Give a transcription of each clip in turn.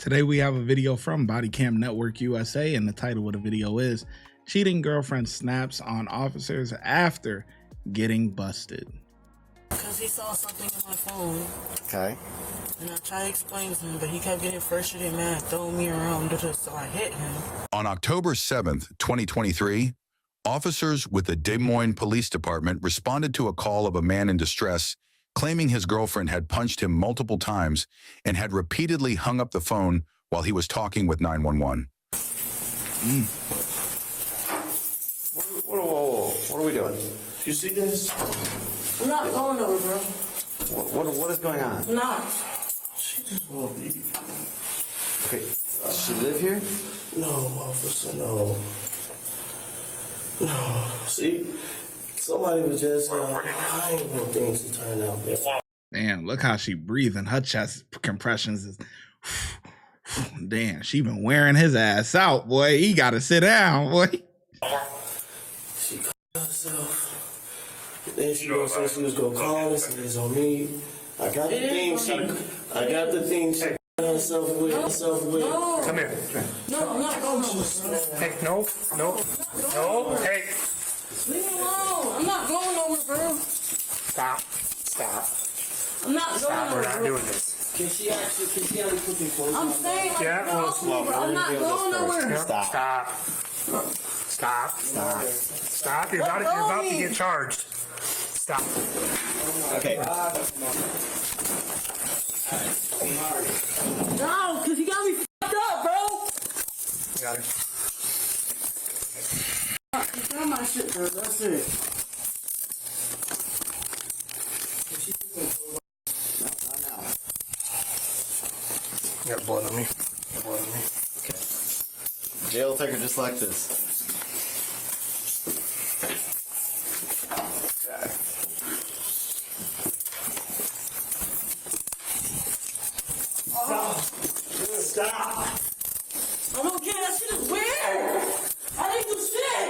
Today we have a video from Bodycam Network USA, and the title of the video is Cheating Girlfriend Snaps on Officers After Getting Busted. Because he saw something in my phone. Okay. And I tried to explain to him, but he kept getting frustrated, mad, throwing me around, so I hit him. On October 7th, 2023, officers with the Des Moines Police Department responded to a call of a man in distress, claiming his girlfriend had punched him multiple times and had repeatedly hung up the phone while he was talking with 911. What are we doing? You see this? I'm not going over, bro. What is going on? I'm not. She just won't leave. Okay, does she live here? No, officer, no. No. See, somebody was just, I ain't want things to turn out better. Damn, look how she breathing. Her chest compressions is... Damn, she been wearing his ass out, boy. He gotta sit down, boy. She called herself. Then she gonna say she was gonna call us, and it's on me. I got the thing she herself with. No. Come here. No, I'm not going over. Hey, no. Hey, Leave me alone. I'm not going over, bro. stop. I'm not going Stop. We're over, not bro. doing this. Can she put me close? I'm saying, like, Yeah, bro, well, bro, I'm not going nowhere. Stop. You're about to get charged. Stop. Okay. No, because he got me fucked up, bro. Got it. Grab my shit, bro. That's it. You got blood on me. Okay. Jail take her just like this. Stop. I don't get that shit is weird. I didn't do shit.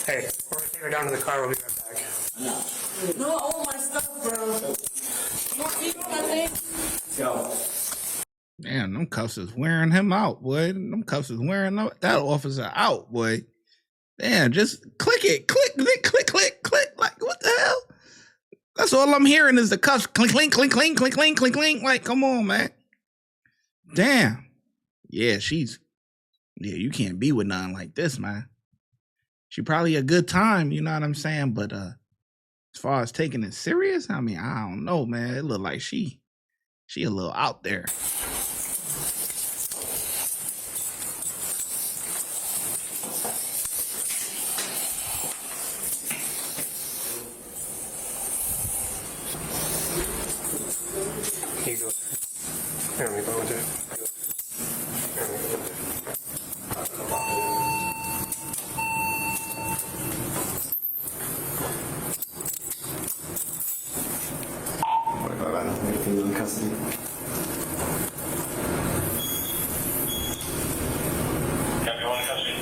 Hey, we're gonna take her down to the car. We'll be right back. No, all my stuff, bro. You want to eat my thing? Go. Damn, them cuffs is wearing him out, boy. Them cuffs is wearing that officer out, boy. Damn, just click it. Click. Like, what the hell? That's all I'm hearing is the cuffs clink. Like, come on, man. Damn. Yeah, you can't be with nothing like this, man. She probably a good time, you know what I'm saying? But as far as taking it serious, I mean, I don't know, man. It look like she a little out there. Here you go. Here, let me go with it. Anything in custody? Everyone in custody.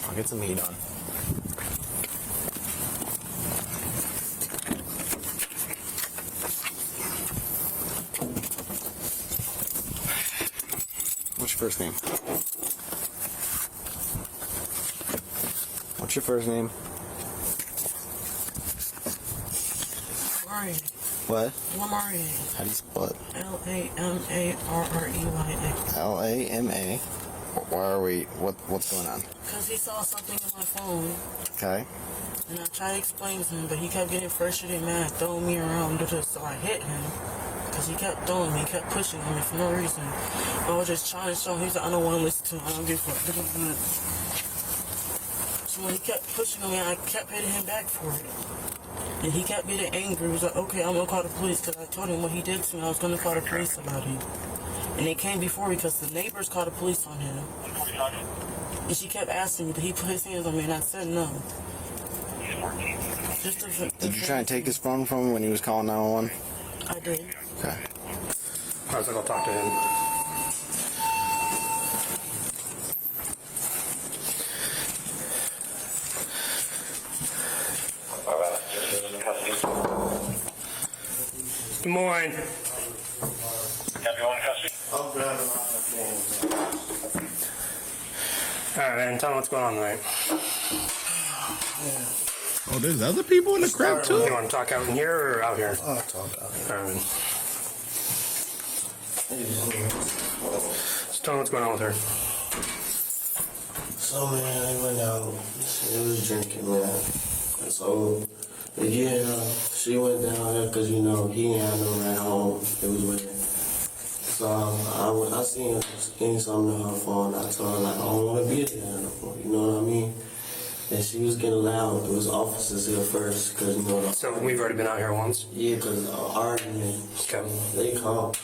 I'll get some heat on. What's your first name? What's your first name? Lamari. What? Lamari. How do you spell it? Lamarrey. Lama. Why are we? What's going on? Because he saw something in my phone. Okay. And I tried to explain to him, but he kept getting frustrated, mad, throwing me around, so I hit him. Because he kept throwing me, he kept pushing on me for no reason. I was just trying to show him, he was like, I don't want to listen to him, I don't give a fuck. So when he kept pushing on me, I kept hitting him back for it. And he kept getting angry. He was like, okay, I'm going to call the police, because I told him what he did to me, I was going to call the police about him. And they came before me because the neighbors called the police on him. And she kept asking me, did he put his hands on me? And I said no. Did you try and take his phone from him when he was calling 911? I did. Okay. I was gonna go talk to him. Good morning. Everyone in custody? I'm driving around the All right, man. Tell me what's going on tonight. Oh, there's other people in the crib too? You want to talk out in here or out here? I'll talk out here. All right. So tell me what's going on with her. So, man, they went out. They was drinking, man. And so, yeah, she went down there because, you know, he ain't had no ride home. It was with her. So, I seen her getting something on her phone. I told her, like, I don't want to be there no more. You know what I mean? And she was getting loud. There was officers here first because, you know. So we've already been out here once. Yeah, because argument. Okay. They called.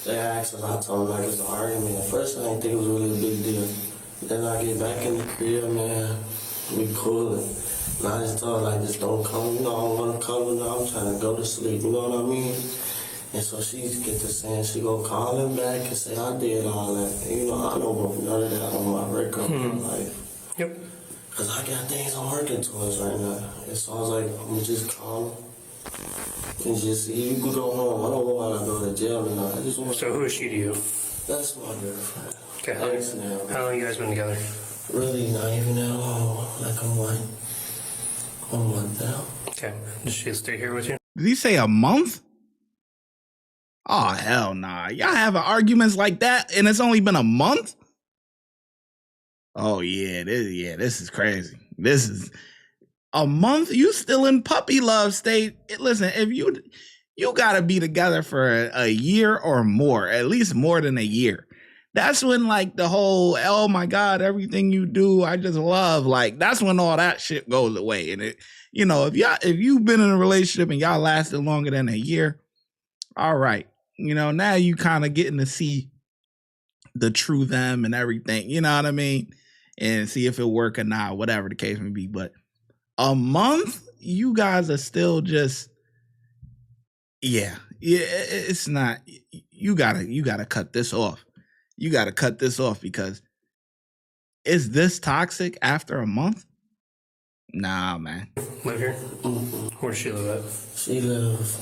They asked us. I told them, like, it's an argument. At first, I didn't think it was really a big deal. Then I get back in the crib, man. We coolin'. And I just told her, like, just don't come. You know, I don't want to come. You know, I'm trying to go to sleep. You know what I mean? And so she get to saying she gonna call him back and say I did all that. And, you know, I don't want none of that on my record in life. Yep. Because I got things I'm working towards right now. And so I was like, I'm going to just call him and just see. You can go home. I don't want to go to jail or not. I just want So who is she to you? That's my girlfriend. Okay. Thanks now. How long you guys been together? Really not even that long. Like a month now. Okay. Does she stay here with you? Did he say a month? Oh, hell nah. Y'all having arguments like that and it's only been a month? Oh, yeah, this is crazy. This is a month. You still in puppy love state. Listen, if you got to be together for a year or more, at least more than a year. That's when, like, the whole, oh, my God, everything you do, I just love. Like, that's when all that shit goes away. And, you know, if you've been in a relationship and y'all lasted longer than a year, all right. You know, now you kind of getting to see the true them and everything. You know what I mean? And see if it work or not, whatever the case may be. But a month, you guys are still just, yeah, it's not. You gotta cut this off. You gotta cut this off because is this toxic after a month? Nah, man. Live here? Mm-hmm. Where does she live at? She lives,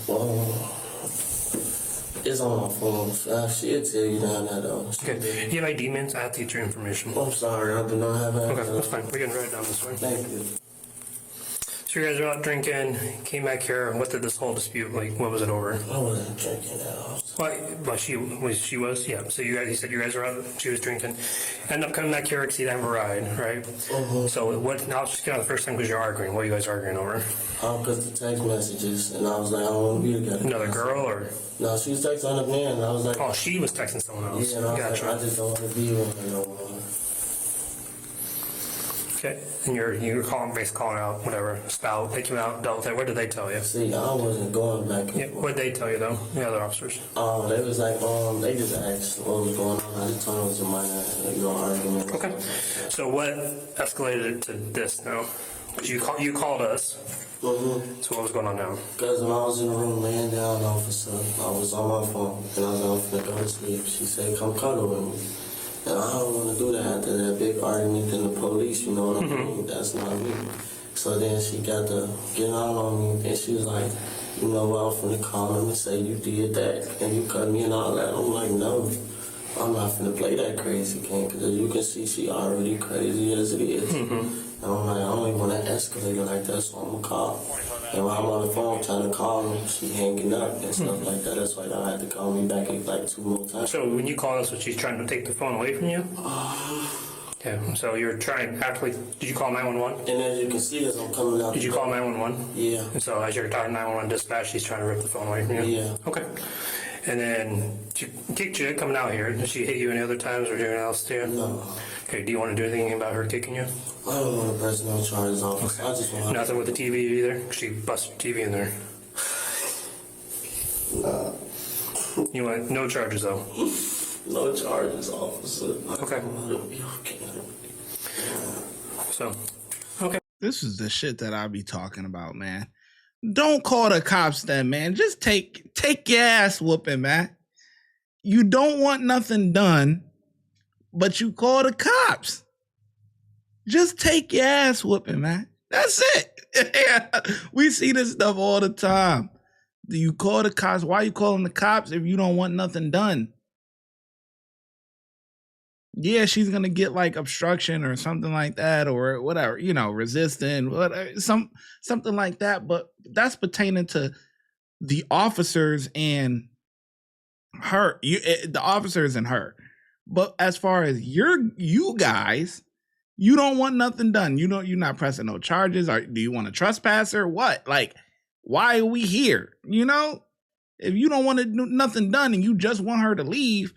it's on my phone. She'll tell you down there, though. Okay. Do you have ID, man? I have to get your information. I'm sorry, I do not have that. Okay, that's fine. We can write it down this way. Thank you. So you guys are out drinking, came back here. What did this whole dispute, like, what was it over? I wasn't drinking at all. Well, she was, yeah. So you said you guys were out, she was drinking. End up coming back here because you have a ride, right? Mm-hmm. So now let's just get on the first thing because you're arguing. What are you guys arguing over? Because the text messages, and I was like, I don't want to be together. Another girl or? No, she was texting other man, and I was like, Oh, she was texting someone else. yeah, and I was Gotcha. like, I just don't want to be with her no more. Okay. And you're basically calling out whatever spout. They came out, dealt with it. What did they tell you? See, I wasn't going back and Yeah. forth. What did they tell you though? The other officers. They was like, they just asked what was going on. I just told them it was a minor, argument. Okay. So what escalated it to this now? Because you called us. Mm-hmm. So what was going on now? Because when I was in the room laying down, officer, I was on my phone, and I was going to go to sleep. She said, come cuddle with me. And I don't want to do that after that big argument in the police, you know what I mean? That's not me. So then she got to get out on me, and she was like, you know what, I'm finna call him and say you did that, and you cut me and all that. I'm like, no, I'm not finna play that crazy game, because as you can see, she already crazy as it is. And I'm like, I don't even want to escalate it like that, so I'm going to call. And while I'm on the phone trying to call her, she hanging up and stuff like that. That's why y'all had to call me back like 2 more times. So when you called us, was she trying to take the phone away from you? Yeah, so you're trying to actually, did you call 911? And as you can see, as I'm coming out. Did you call 911? Yeah. And so as you're talking 911 dispatch, she's trying to rip the phone away from you? Yeah. Okay. And then she kicked you coming out here. Did she hit you any other times or anything else too? No. Okay, do you want to do anything about her kicking you? I don't want to press no charges, officer. I just want Nothing with the TV either? She busted your TV in there. Nah. You want no charges though? No charges, officer. Okay. So, okay. This is the shit that I be talking about, man. Don't call the cops then, man. Just take your ass whooping, man. You don't want nothing done, but you call the cops. Just take your ass whooping, man. That's it. We see this stuff all the time. Do you call the cops? Why are you calling the cops if you don't want nothing done? Yeah, she's gonna get like obstruction or something like that, or whatever, you know, resisting, whatever, something like that. But that's pertaining to the officers and her, the officers and her. But as far as you guys, you don't want nothing done. You're not pressing no charges. Or do you want a trespasser? What? Like, why are we here? You know, if you don't want to do nothing done and you just want her to leave.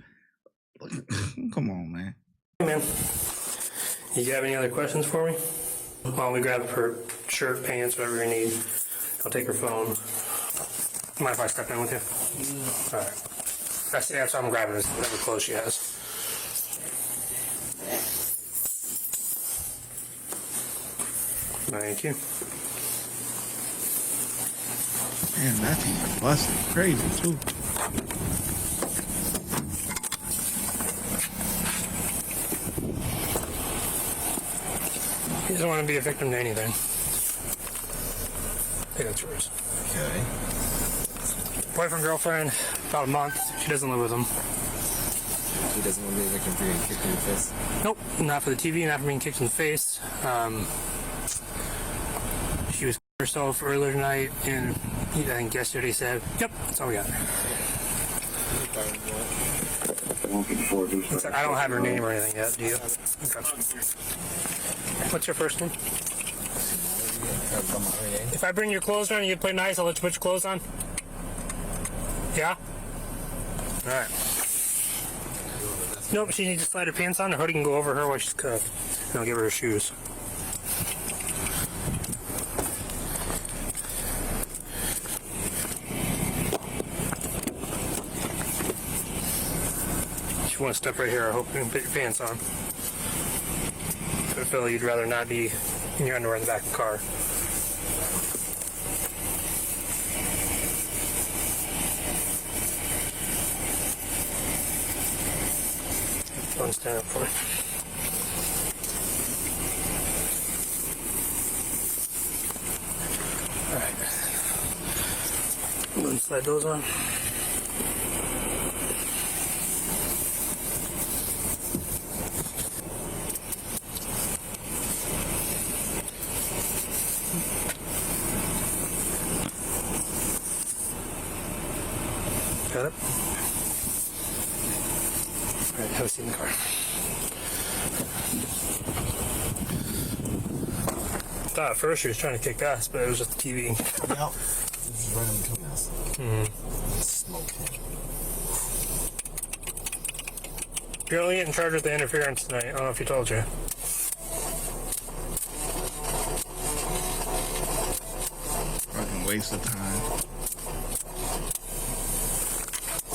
Come on, man. Hey, man. You have any other questions for me? While we grab her shirt, pants, whatever you need. I'll take her phone. Mind if I step in with you? All right. That's what I'm grabbing, is whatever clothes she has. Thank you. Man, that thing busted crazy too. He doesn't want to be a victim to anything. I think that's yours. Okay. Boyfriend, girlfriend, about a month. She doesn't live with him. He doesn't want to be a victim for getting kicked in the face. Nope, not for the TV, not for being kicked in the face. She was herself earlier tonight, and I think yesterday said, "Yep, that's all we got." I don't have her name or anything yet, do you? Okay. What's your first name? If I bring your clothes on and you play nice, I'll let you put your clothes on. Yeah? Alright. Nope, she needs to slide her pants on. Her hoodie can go over her while she's cooked. And I'll give her her shoes. If you want to step right here, I hope you can put your pants on. I feel you'd rather not be in your underwear in the back of the car. Go and stand up for me. Alright. Go and slide those on. Got it? Alright, have a seat in the car. I thought at first she was trying to kick ass, but it was just the TV. Yep. Just running between us. Smoking. You're only getting charged with the interference tonight. I don't know if he told you. Fucking waste of time.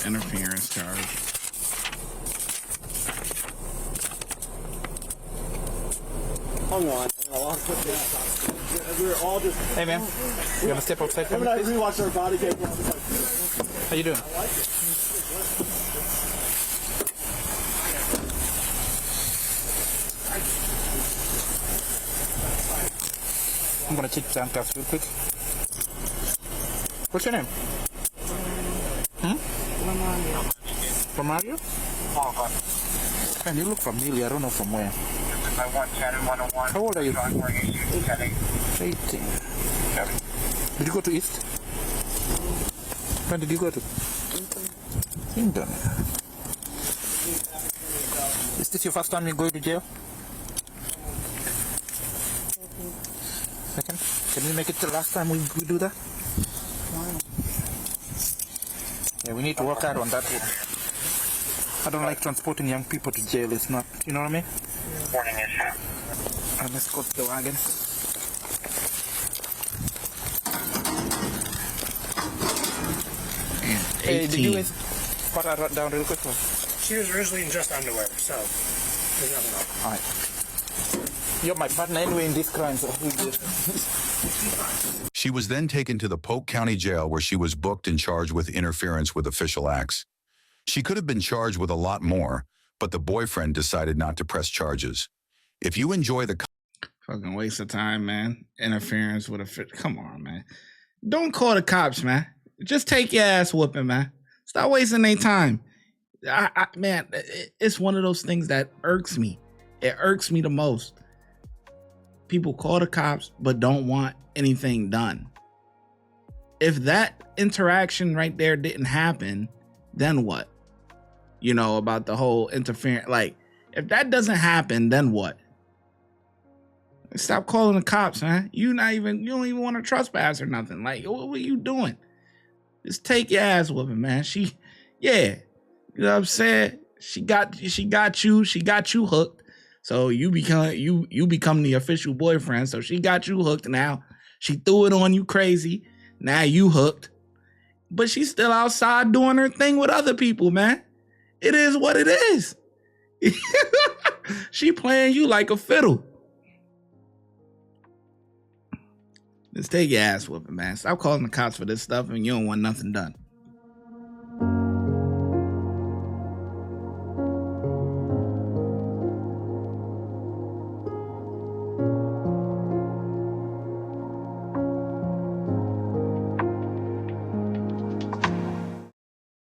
Interference charge. Hung on. We were all just. Hey man, you gonna step outside for me? I rewatched our body cam. How you doing? I'm gonna check the handcuffs real quick. What's your name? Romario? Man, you look familiar. I don't know from where. How old are you? 18. Did you go to East? When did you go to? Hinton. Is this your first time you going to jail? Can we make it the last time we do that? Yeah, we need to work out on that one. I don't like transporting young people to jail. It's not, you know what I mean? Morning issue. Let's go to the wagon. And Hey, did you 18. guys put that down real quick? She was originally in just underwear, so there's nothing wrong. All right. You're my partner anyway in this crime, so we just... She was then taken to the Polk County Jail where she was booked and charged with interference with official acts. She could have been charged with a lot more, but the boyfriend decided not to press charges. If you enjoy the Fucking waste of time, man. Interference with a come on, man. Don't call the cops, man. Just take your ass whooping, man. Stop wasting their time. Man, it's one of those things that irks me. It irks me the most. People call the cops but don't want anything done. If that interaction right there didn't happen, then what? You know, about the whole interference. Like, if that doesn't happen, then what? Stop calling the cops, man. You don't even want to trespass or nothing. Like, what are you doing? Just take your ass whooping, man. You know what I'm saying? She got you hooked. So you become the official boyfriend. So she got you hooked now. She threw it on you crazy. Now you hooked. But she's still outside doing her thing with other people, man. It is what it is. She playing you like a fiddle. Just take your ass whooping, man. Stop calling the cops for this stuff and you don't want nothing done.